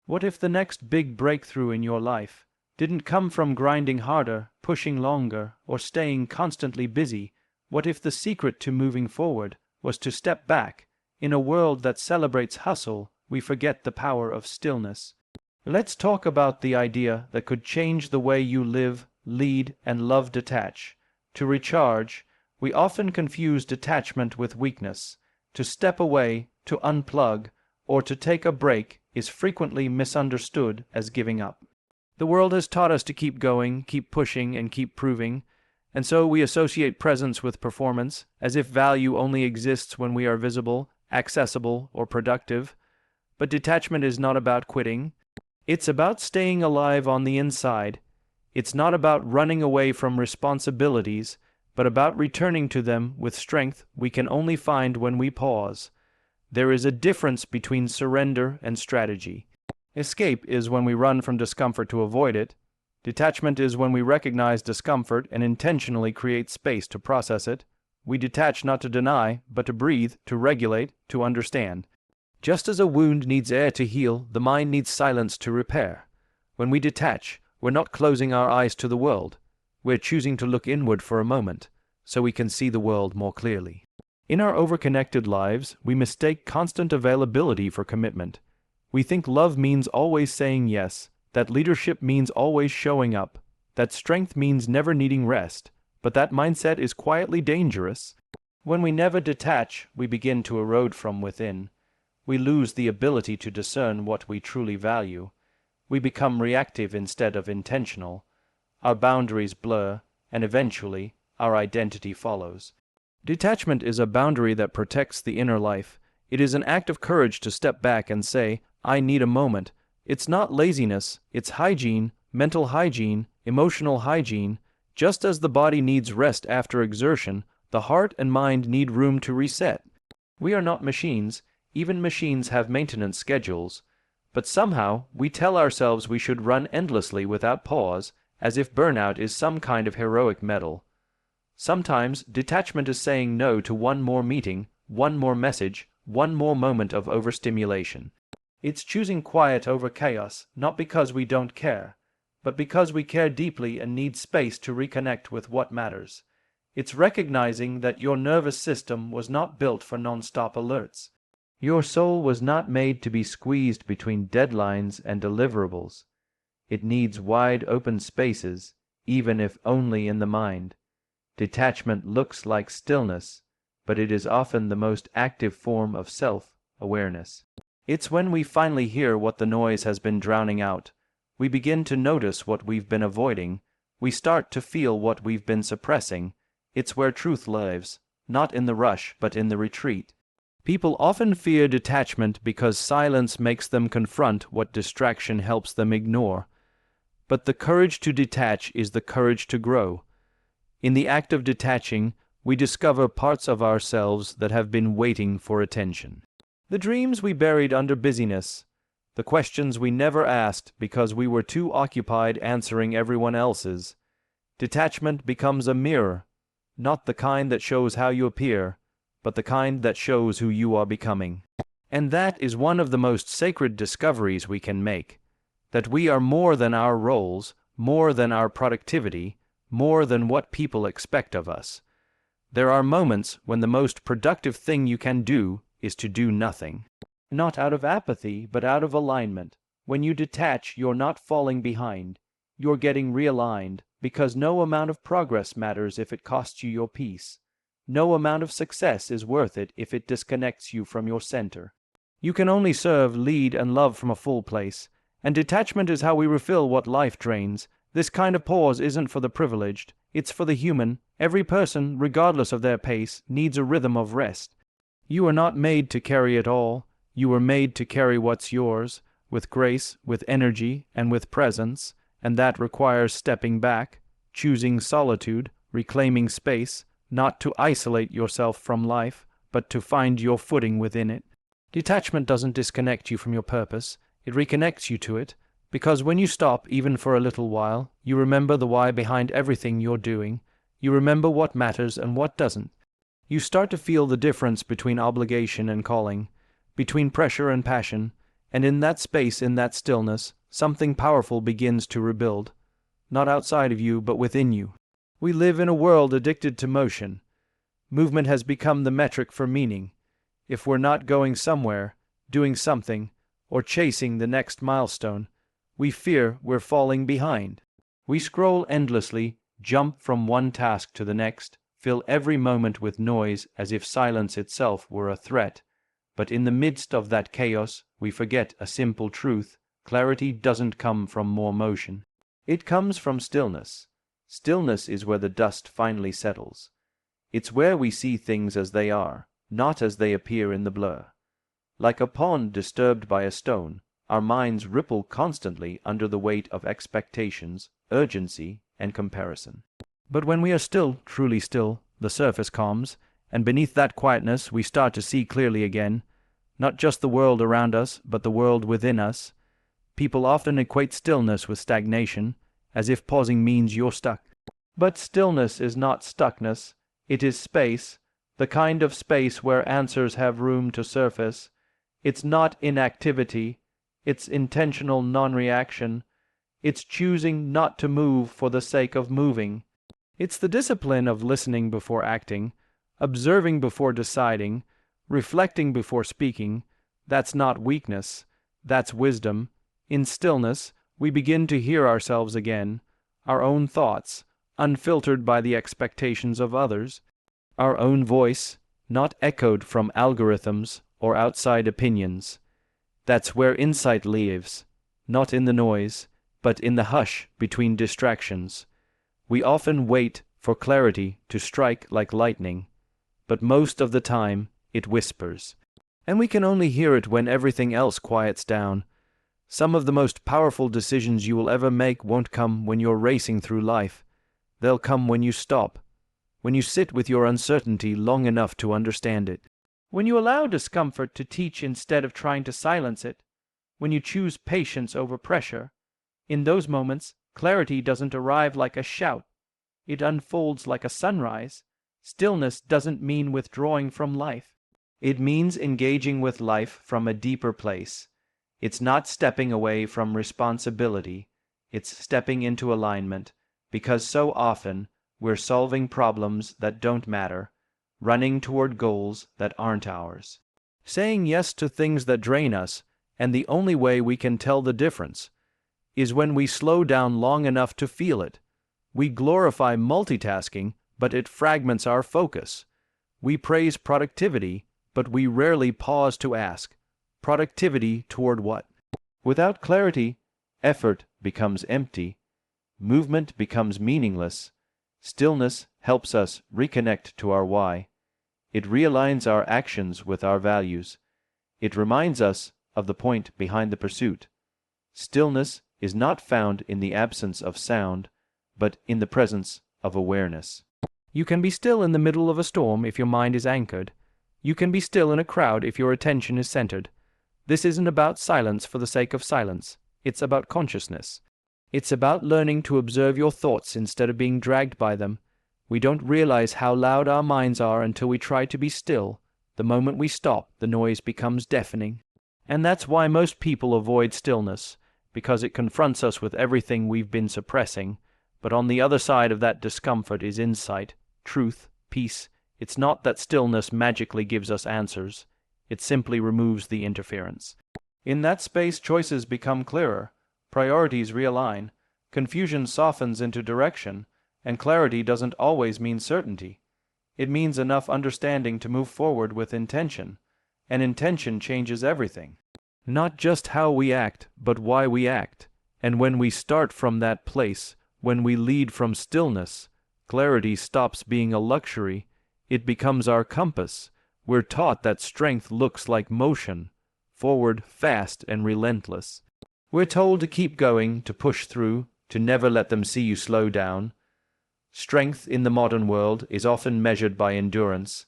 What if the next big breakthrough in your life didn't come from grinding harder, pushing longer, or staying constantly busy? What if the secret to moving forward was to step back? In a world that celebrates hustle, we forget the power of stillness. Let's talk about the idea that could change the way you live, lead, and love. Detach. To recharge, we often confuse detachment with weakness. To step away, to unplug, or to take a break is frequently misunderstood as giving up. The world has taught us to keep going, keep pushing, and keep proving, and so we associate presence with performance, as if value only exists when we are visible, accessible, or productive. But detachment is not about quitting. It's about staying alive on the inside. It's not about running away from responsibilities, but about returning to them with strength we can only find when we pause. There is a difference between surrender and strategy. Escape is when we run from discomfort to avoid it. Detachment is when we recognize discomfort and intentionally create space to process it. We detach not to deny, but to breathe, to regulate, to understand. Just as a wound needs air to heal, the mind needs silence to repair. When we detach, we're not closing our eyes to the world. We're choosing to look inward for a moment, so we can see the world more clearly. In our overconnected lives, we mistake constant availability for commitment. We think love means always saying yes, that leadership means always showing up, that strength means never needing rest, but that mindset is quietly dangerous. When we never detach, we begin to erode from within. We lose the ability to discern what we truly value. We become reactive instead of intentional. Our boundaries blur, and eventually, our identity follows. Detachment is a boundary that protects the inner life. It is an act of courage to step back and say, I need a moment. It's not laziness, it's hygiene, mental hygiene, emotional hygiene. Just as the body needs rest after exertion, the heart and mind need room to reset. We are not machines. Even machines have maintenance schedules. But somehow, we tell ourselves we should run endlessly without pause, as if burnout is some kind of heroic medal. Sometimes, detachment is saying no to one more meeting, one more message, one more moment of overstimulation. It's choosing quiet over chaos, not because we don't care, but because we care deeply and need space to reconnect with what matters. It's recognizing that your nervous system was not built for non-stop alerts. Your soul was not made to be squeezed between deadlines and deliverables. It needs wide open spaces, even if only in the mind. Detachment looks like stillness, but it is often the most active form of self-awareness. It's when we finally hear what the noise has been drowning out. We begin to notice what we've been avoiding. We start to feel what we've been suppressing. It's where truth lives, not in the rush, but in the retreat. People often fear detachment because silence makes them confront what distraction helps them ignore. But the courage to detach is the courage to grow. In the act of detaching, we discover parts of ourselves that have been waiting for attention. The dreams we buried under busyness, the questions we never asked because we were too occupied answering everyone else's. Detachment becomes a mirror, not the kind that shows how you appear, but the kind that shows who you are becoming. And that is one of the most sacred discoveries we can make, that we are more than our roles, more than our productivity, more than what people expect of us. There are moments when the most productive thing you can do is to do nothing. Not out of apathy, but out of alignment. When you detach, you're not falling behind. You're getting realigned, because no amount of progress matters if it costs you your peace. No amount of success is worth it if it disconnects you from your center. You can only serve, lead, and love from a full place, and detachment is how we refill what life drains. This kind of pause isn't for the privileged, it's for the human. Every person, regardless of their pace, needs a rhythm of rest. You are not made to carry it all. You were made to carry what's yours, with grace, with energy, and with presence, and that requires stepping back, choosing solitude, reclaiming space, not to isolate yourself from life, but to find your footing within it. Detachment doesn't disconnect you from your purpose, it reconnects you to it, because when you stop, even for a little while, you remember the why behind everything you're doing, you remember what matters and what doesn't. You start to feel the difference between obligation and calling, between pressure and passion. And in that space, in that stillness, something powerful begins to rebuild. Not outside of you, but within you. We live in a world addicted to motion. Movement has become the metric for meaning. If we're not going somewhere, doing something, or chasing the next milestone, we fear we're falling behind. We scroll endlessly, jump from one task to the next, fill every moment with noise as if silence itself were a threat. But in the midst of that chaos, we forget a simple truth: clarity doesn't come from more motion. It comes from stillness. Stillness is where the dust finally settles. It's where we see things as they are, not as they appear in the blur. Like a pond disturbed by a stone, our minds ripple constantly under the weight of expectations, urgency, and comparison. But when we are still, truly still, the surface calms, and beneath that quietness we start to see clearly again, not just the world around us, but the world within us. People often equate stillness with stagnation, as if pausing means you're stuck. But stillness is not stuckness, it is space, the kind of space where answers have room to surface. It's not inactivity, it's intentional non-reaction. It's choosing not to move for the sake of moving. It's the discipline of listening before acting, observing before deciding, reflecting before speaking. That's not weakness, that's wisdom. In stillness, we begin to hear ourselves again, our own thoughts, unfiltered by the expectations of others, our own voice, not echoed from algorithms or outside opinions. That's where insight lives, not in the noise, but in the hush between distractions. We often wait for clarity to strike like lightning, but most of the time it whispers. And we can only hear it when everything else quiets down. Some of the most powerful decisions you will ever make won't come when you're racing through life. They'll come when you stop, when you sit with your uncertainty long enough to understand it. When you allow discomfort to teach instead of trying to silence it. When you choose patience over pressure. In those moments, clarity doesn't arrive like a shout. It unfolds like a sunrise. Stillness doesn't mean withdrawing from life. It means engaging with life from a deeper place. It's not stepping away from responsibility. It's stepping into alignment, because so often we're solving problems that don't matter, running toward goals that aren't ours, saying yes to things that drain us, and the only way we can tell the difference is when we slow down long enough to feel it. We glorify multitasking, but it fragments our focus. We praise productivity, but we rarely pause to ask, productivity toward what? Without clarity, effort becomes empty, movement becomes meaningless. Stillness helps us reconnect to our why. It realigns our actions with our values. It reminds us of the point behind the pursuit. Stillness is not found in the absence of sound, but in the presence of awareness. You can be still in the middle of a storm if your mind is anchored. You can be still in a crowd if your attention is centered. This isn't about silence for the sake of silence. It's about consciousness. It's about learning to observe your thoughts instead of being dragged by them. We don't realize how loud our minds are until we try to be still. The moment we stop, the noise becomes deafening. And that's why most people avoid stillness, because it confronts us with everything we've been suppressing. But on the other side of that discomfort is insight, truth, peace. It's not that stillness magically gives us answers. It simply removes the interference. In that space, choices become clearer, priorities realign, confusion softens into direction, and clarity doesn't always mean certainty. It means enough understanding to move forward with intention, and intention changes everything. Not just how we act, but why we act. And when we start from that place, when we lead from stillness, clarity stops being a luxury. It becomes our compass. We're taught that strength looks like motion, forward, fast, and relentless. We're told to keep going, to push through, to never let them see you slow down. Strength in the modern world is often measured by endurance,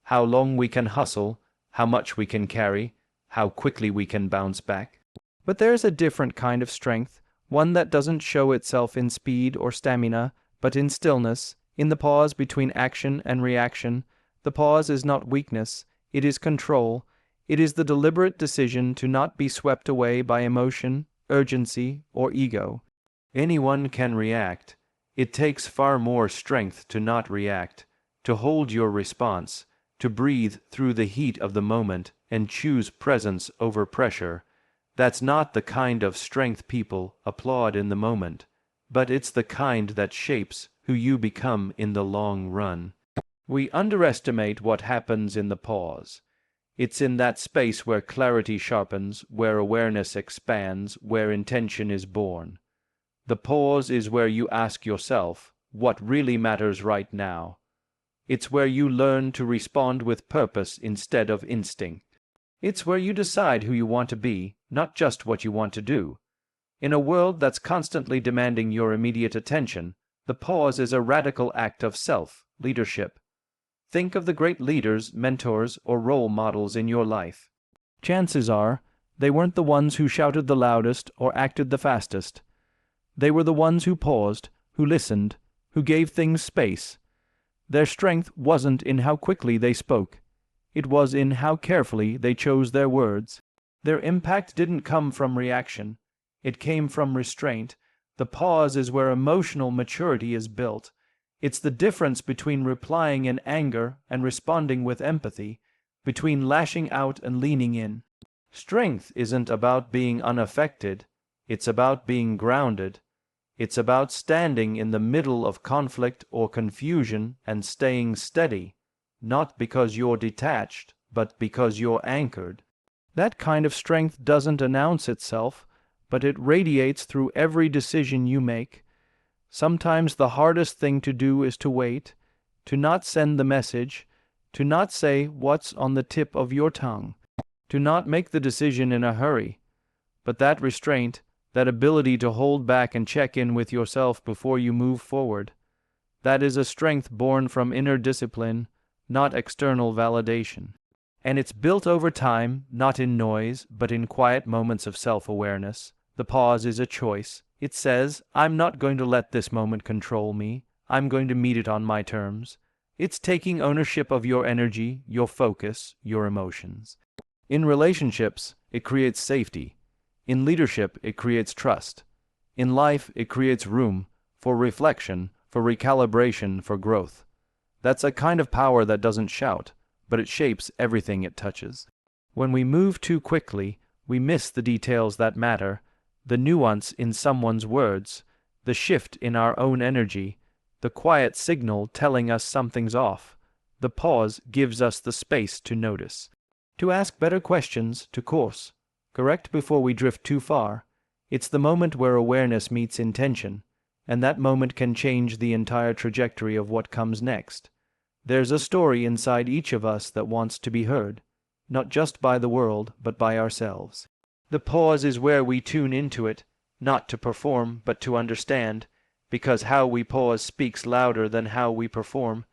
how long we can hustle, how much we can carry, how quickly we can bounce back. But there's a different kind of strength, one that doesn't show itself in speed or stamina, but in stillness, in the pause between action and reaction. The pause is not weakness, it is control. It is the deliberate decision to not be swept away by emotion, urgency, or ego. Anyone can react. It takes far more strength to not react, to hold your response, to breathe through the heat of the moment and choose presence over pressure. That's not the kind of strength people applaud in the moment, but it's the kind that shapes who you become in the long run. We underestimate what happens in the pause. It's in that space where clarity sharpens, where awareness expands, where intention is born. The pause is where you ask yourself, what really matters right now? It's where you learn to respond with purpose instead of instinct. It's where you decide who you want to be, not just what you want to do. In a world that's constantly demanding your immediate attention, the pause is a radical act of self-leadership. Think of the great leaders, mentors, or role models in your life. Chances are, they weren't the ones who shouted the loudest or acted the fastest. They were the ones who paused, who listened, who gave things space. Their strength wasn't in how quickly they spoke. It was in how carefully they chose their words. Their impact didn't come from reaction. It came from restraint. The pause is where emotional maturity is built. It's the difference between replying in anger and responding with empathy, between lashing out and leaning in. Strength isn't about being unaffected. It's about being grounded. It's about standing in the middle of conflict or confusion and staying steady, not because you're detached, but because you're anchored. That kind of strength doesn't announce itself, but it radiates through every decision you make. Sometimes the hardest thing to do is to wait, to not send the message, to not say what's on the tip of your tongue, to not make the decision in a hurry. But that restraint, that ability to hold back and check in with yourself before you move forward, that is a strength born from inner discipline, not external validation. And it's built over time, not in noise, but in quiet moments of self-awareness. The pause is a choice. It says, I'm not going to let this moment control me. I'm going to meet it on my terms. It's taking ownership of your energy, your focus, your emotions. In relationships, it creates safety. In leadership, it creates trust. In life, it creates room for reflection, for recalibration, for growth. That's a kind of power that doesn't shout, but it shapes everything it touches. When we move too quickly, we miss the details that matter, the nuance in someone's words, the shift in our own energy, the quiet signal telling us something's off. The pause gives us the space to notice, to ask better questions, to course correct before we drift too far. It's the moment where awareness meets intention, and that moment can change the entire trajectory of what comes next. There's a story inside each of us that wants to be heard, not just by the world, but by ourselves. The pause is where we tune into it, not to perform, but to understand, because how we pause speaks louder than how we perform.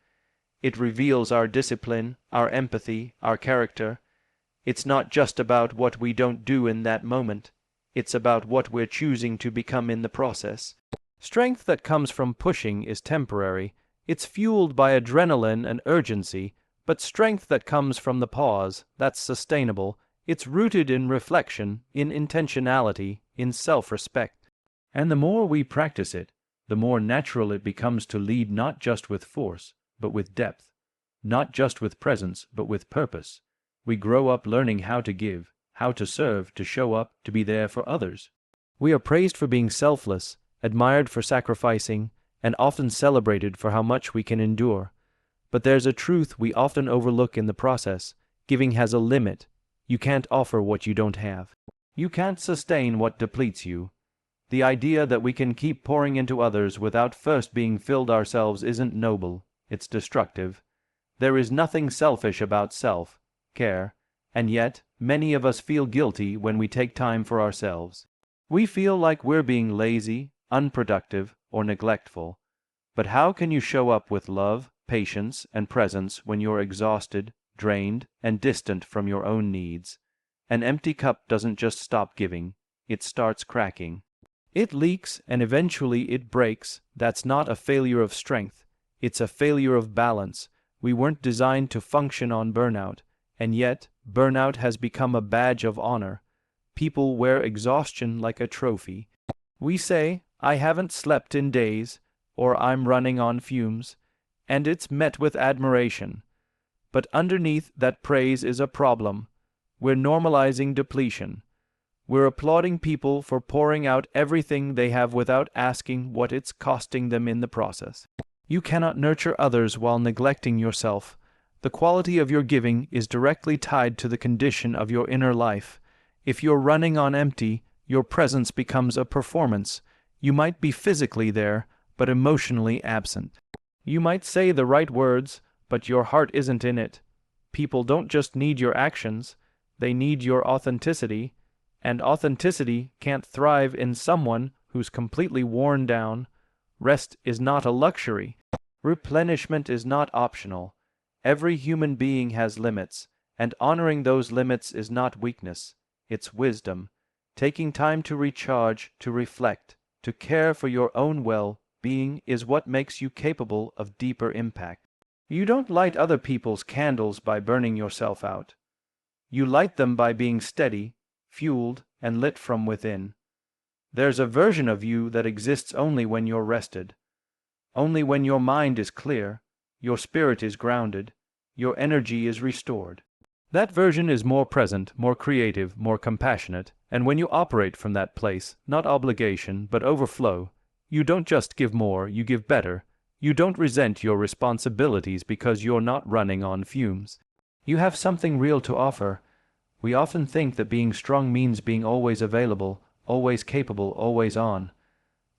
It reveals our discipline, our empathy, our character. It's not just about what we don't do in that moment. It's about what we're choosing to become in the process. Strength that comes from pushing is temporary. It's fueled by adrenaline and urgency, but strength that comes from the pause, that's sustainable. It's rooted in reflection, in intentionality, in self-respect. And the more we practice it, the more natural it becomes to lead not just with force, but with depth. Not just with presence, but with purpose. We grow up learning how to give, how to serve, to show up, to be there for others. We are praised for being selfless, admired for sacrificing, and often celebrated for how much we can endure. But there's a truth we often overlook in the process. Giving has a limit. You can't offer what you don't have. You can't sustain what depletes you. The idea that we can keep pouring into others without first being filled ourselves isn't noble, it's destructive. There is nothing selfish about self-care, and yet many of us feel guilty when we take time for ourselves. We feel like we're being lazy, unproductive, or neglectful. But how can you show up with love, patience, and presence when you're exhausted, drained, and distant from your own needs? An empty cup doesn't just stop giving, it starts cracking. It leaks and eventually it breaks. That's not a failure of strength, it's a failure of balance. We weren't designed to function on burnout. And yet, burnout has become a badge of honor. People wear exhaustion like a trophy. We say, "I haven't slept in days," or "I'm running on fumes," and it's met with admiration. But underneath that praise is a problem. We're normalizing depletion. We're applauding people for pouring out everything they have without asking what it's costing them in the process. You cannot nurture others while neglecting yourself. The quality of your giving is directly tied to the condition of your inner life. If you're running on empty, your presence becomes a performance. You might be physically there, but emotionally absent. You might say the right words, but your heart isn't in it. People don't just need your actions, they need your authenticity, and authenticity can't thrive in someone who's completely worn down. Rest is not a luxury. Replenishment is not optional. Every human being has limits, and honoring those limits is not weakness, it's wisdom. Taking time to recharge, to reflect, to care for your own well-being is what makes you capable of deeper impact. You don't light other people's candles by burning yourself out. You light them by being steady, fueled, and lit from within. There's a version of you that exists only when you're rested. Only when your mind is clear, your spirit is grounded, your energy is restored. That version is more present, more creative, more compassionate, and when you operate from that place, not obligation, but overflow, you don't just give more, you give better. You don't resent your responsibilities because you're not running on fumes. You have something real to offer. We often think that being strong means being always available, always capable, always on.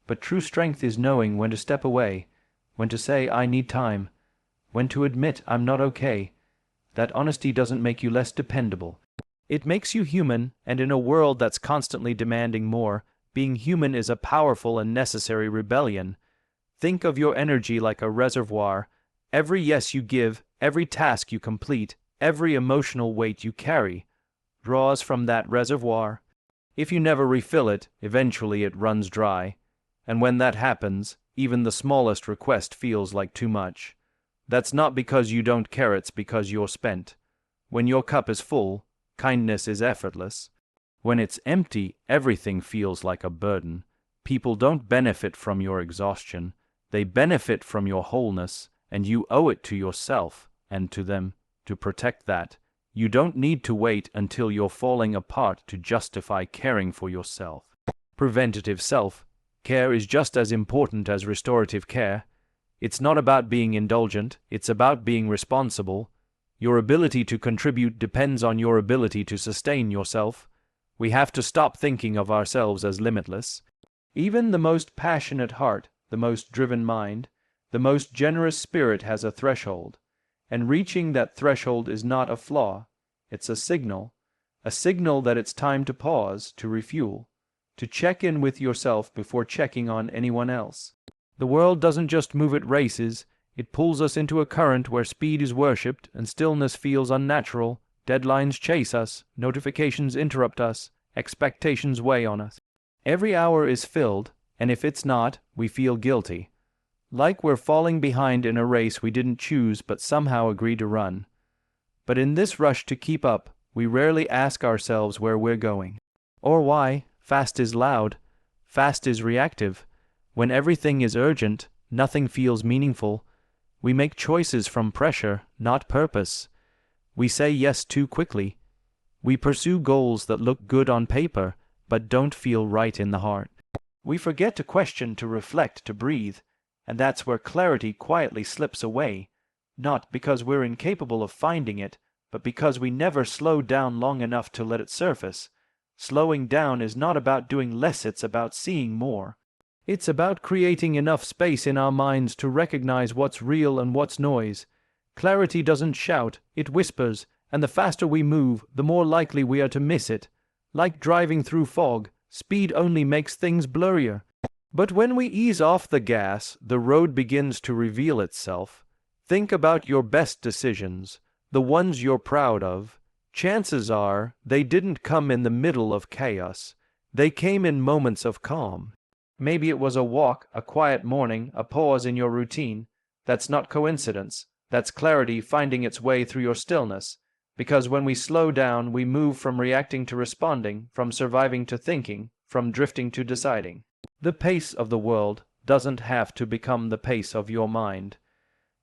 But true strength is knowing when to step away, when to say, "I need time," when to admit, "I'm not okay." That honesty doesn't make you less dependable. It makes you human, and in a world that's constantly demanding more, being human is a powerful and necessary rebellion. Think of your energy like a reservoir. Every yes you give, every task you complete, every emotional weight you carry, draws from that reservoir. If you never refill it, eventually it runs dry. And when that happens, even the smallest request feels like too much. That's not because you don't care, it's because you're spent. When your cup is full, kindness is effortless. When it's empty, everything feels like a burden. People don't benefit from your exhaustion. They benefit from your wholeness, and you owe it to yourself and to them to protect that. You don't need to wait until you're falling apart to justify caring for yourself. Preventative self-care is just as important as restorative care. It's not about being indulgent, it's about being responsible. Your ability to contribute depends on your ability to sustain yourself. We have to stop thinking of ourselves as limitless. Even the most passionate heart, the most driven mind, the most generous spirit has a threshold. And reaching that threshold is not a flaw, it's a signal that it's time to pause, to refuel, to check in with yourself before checking on anyone else. The world doesn't just move at races, it pulls us into a current where speed is worshipped and stillness feels unnatural. Deadlines chase us, notifications interrupt us, expectations weigh on us. Every hour is filled, and if it's not, we feel guilty. Like we're falling behind in a race we didn't choose but somehow agreed to run. But in this rush to keep up, we rarely ask ourselves where we're going. Or why. Fast is loud. Fast is reactive. When everything is urgent, nothing feels meaningful. We make choices from pressure, not purpose. We say yes too quickly. We pursue goals that look good on paper, but don't feel right in the heart. We forget to question, to reflect, to breathe, and that's where clarity quietly slips away, not because we're incapable of finding it, but because we never slow down long enough to let it surface. Slowing down is not about doing less, it's about seeing more. It's about creating enough space in our minds to recognize what's real and what's noise. Clarity doesn't shout, it whispers, and the faster we move, the more likely we are to miss it. Like driving through fog, speed only makes things blurrier. But when we ease off the gas, the road begins to reveal itself. Think about your best decisions, the ones you're proud of. Chances are they didn't come in the middle of chaos. They came in moments of calm. Maybe it was a walk, a quiet morning, a pause in your routine. That's not coincidence. That's clarity finding its way through your stillness. Because when we slow down, we move from reacting to responding, from surviving to thinking, from drifting to deciding. The pace of the world doesn't have to become the pace of your mind.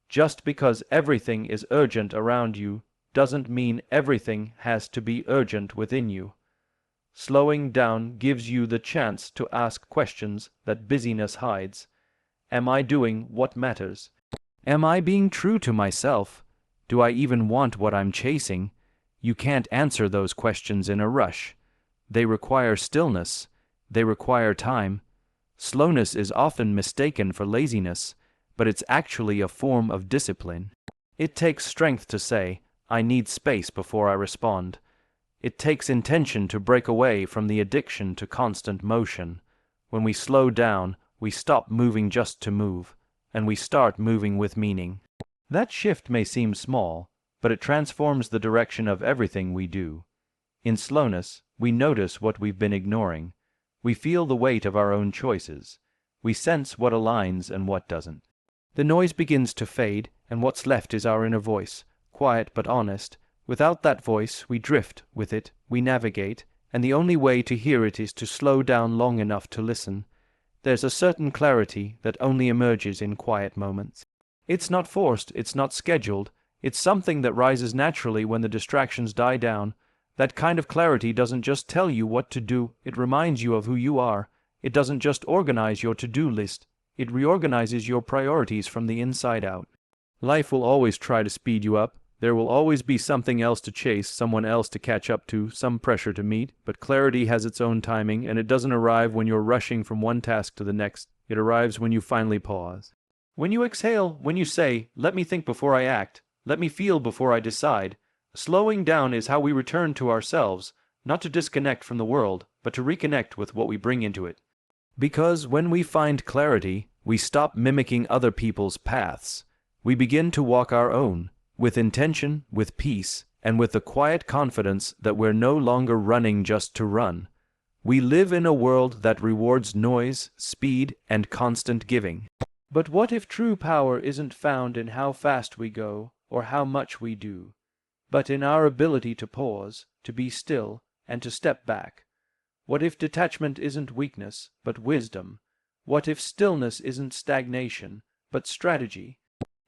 Just because everything is urgent around you doesn't mean everything has to be urgent within you. Slowing down gives you the chance to ask questions that busyness hides. Am I doing what matters? Am I being true to myself? Do I even want what I'm chasing? You can't answer those questions in a rush. They require stillness. They require time. Slowness is often mistaken for laziness, but it's actually a form of discipline. It takes strength to say, I need space before I respond. It takes intention to break away from the addiction to constant motion. When we slow down, we stop moving just to move, and we start moving with meaning. That shift may seem small, but it transforms the direction of everything we do. In slowness, we notice what we've been ignoring. We feel the weight of our own choices. We sense what aligns and what doesn't. The noise begins to fade, and what's left is our inner voice, quiet but honest. Without that voice, we drift. With it, we navigate, and the only way to hear it is to slow down long enough to listen. There's a certain clarity that only emerges in quiet moments. It's not forced, it's not scheduled, it's something that rises naturally when the distractions die down. That kind of clarity doesn't just tell you what to do, it reminds you of who you are. It doesn't just organize your to-do list, it reorganizes your priorities from the inside out. Life will always try to speed you up. There will always be something else to chase, someone else to catch up to, some pressure to meet, but clarity has its own timing, and it doesn't arrive when you're rushing from one task to the next. It arrives when you finally pause. When you exhale, when you say, let me think before I act, let me feel before I decide. Slowing down is how we return to ourselves, not to disconnect from the world, but to reconnect with what we bring into it. Because when we find clarity, we stop mimicking other people's paths. We begin to walk our own, with intention, with peace, and with the quiet confidence that we're no longer running just to run. We live in a world that rewards noise, speed, and constant giving. But what if true power isn't found in how fast we go or how much we do, but in our ability to pause, to be still, and to step back? What if detachment isn't weakness, but wisdom? What if stillness isn't stagnation, but strategy?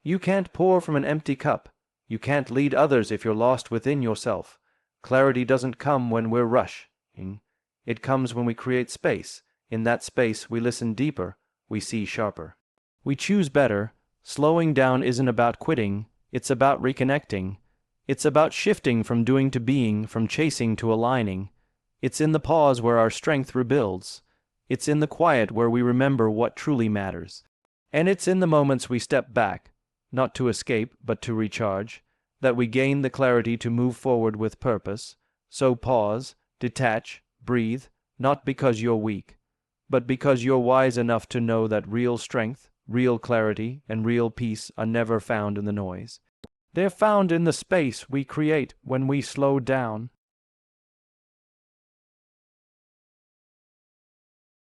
You can't pour from an empty cup. You can't lead others if you're lost within yourself. Clarity doesn't come when we're rushing. It comes when we create space. In that space, we listen deeper, we see sharper. We choose better. Slowing down isn't about quitting, it's about reconnecting. It's about shifting from doing to being, from chasing to aligning. It's in the pause where our strength rebuilds. It's in the quiet where we remember what truly matters. And it's in the moments we step back, not to escape, but to recharge, that we gain the clarity to move forward with purpose. So pause, detach, breathe, not because you're weak, but because you're wise enough to know that real strength, real clarity, and real peace are never found in the noise. They're found in the space we create when we slow down.